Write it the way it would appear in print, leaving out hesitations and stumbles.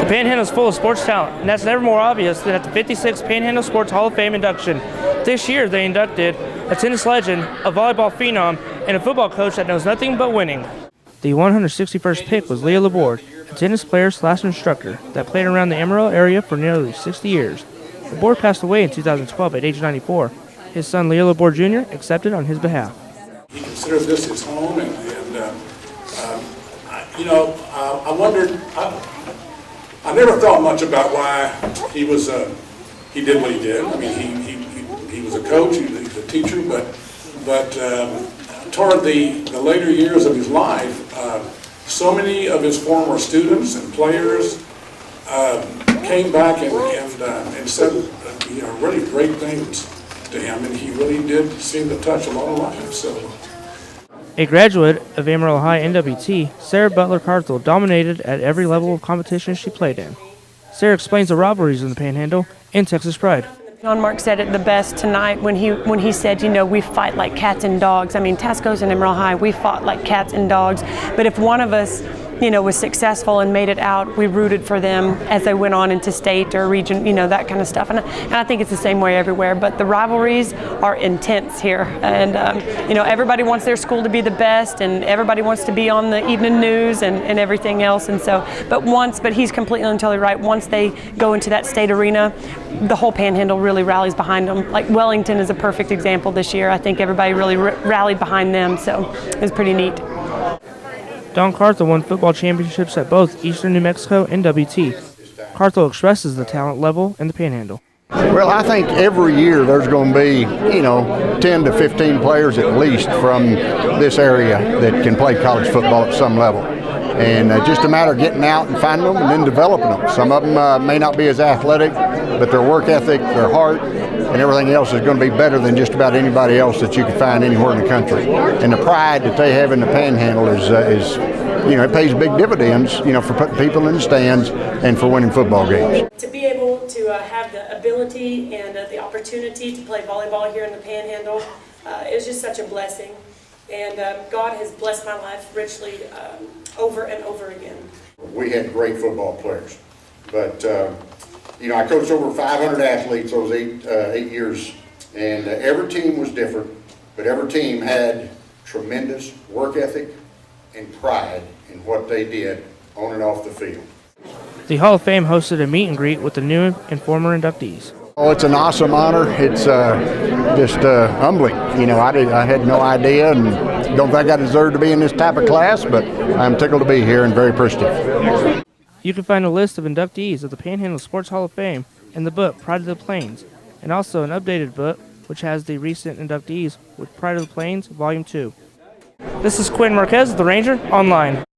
The Panhandle is full of sports talent, and that's never more obvious than at the 56th Panhandle Sports Hall of Fame induction. This year, they inducted a tennis legend, a volleyball phenom, and a football coach that knows nothing but winning. The 161st pick was Leo Laborde, a tennis player/instructor that played around the Amarillo area for nearly 60 years. Laborde passed away in 2012 at age 94. His son, Leo Laborde Jr., accepted on his behalf. He considered this his home, I wondered. I never thought much about why he did what he did. I mean, he was a coach, he was a teacher, but toward the later years of his life, so many of his former students and players came back and said really great things to him, and he really did seem to touch a lot of lives. So. A graduate of Amarillo High NWT, Sarah Butler Carthel dominated at every level of competition she played in. Sarah explains the rivalries in the Panhandle and Texas pride. John Mark said it the best tonight when he said, we fight like cats and dogs. I mean, Tasco's and Amarillo High, we fought like cats and dogs. But if one of us, was successful and made it out, we rooted for them as they went on into state or region, that kind of stuff. And I think it's the same way everywhere. But the rivalries are intense here. And, everybody wants their school to be the best, and everybody wants to be on the evening news and everything else. And so, but he's completely and totally right. Once they go into that state arena, the whole Panhandle really rallies behind them. Like Wellington is a perfect example this year. I think everybody really rallied behind them. So it was pretty neat. Don Carthel won football championships at both Eastern New Mexico and WT. Carthel expresses the talent level in the Panhandle. Well, I think every year there's going to be, 10 to 15 players at least from this area that can play college football at some level. And just a matter of getting out and finding them and then developing them. Some of them may not be as athletic, but their work ethic, their heart, and everything else is going to be better than just about anybody else that you can find anywhere in the country. And the pride that they have in the Panhandle is it pays big dividends, for putting people in the stands and for winning football games. To be able to have the ability and the opportunity to play volleyball here in the Panhandle is just such a blessing. And God has blessed my life richly over and over again. We had great football players, but I coached over 500 athletes those eight years, and every team was different, but every team had tremendous work ethic and pride in what they did on and off the field. The Hall of Fame hosted a meet and greet with the new and former inductees. Oh, it's an awesome honor. It's just humbling. I had no idea and don't think I deserve to be in this type of class, but I'm tickled to be here and very appreciative. You can find a list of inductees of the Panhandle Sports Hall of Fame in the book Pride of the Plains, and also an updated book which has the recent inductees with Pride of the Plains Volume 2. This is Quinn Marquez of the Ranger Online.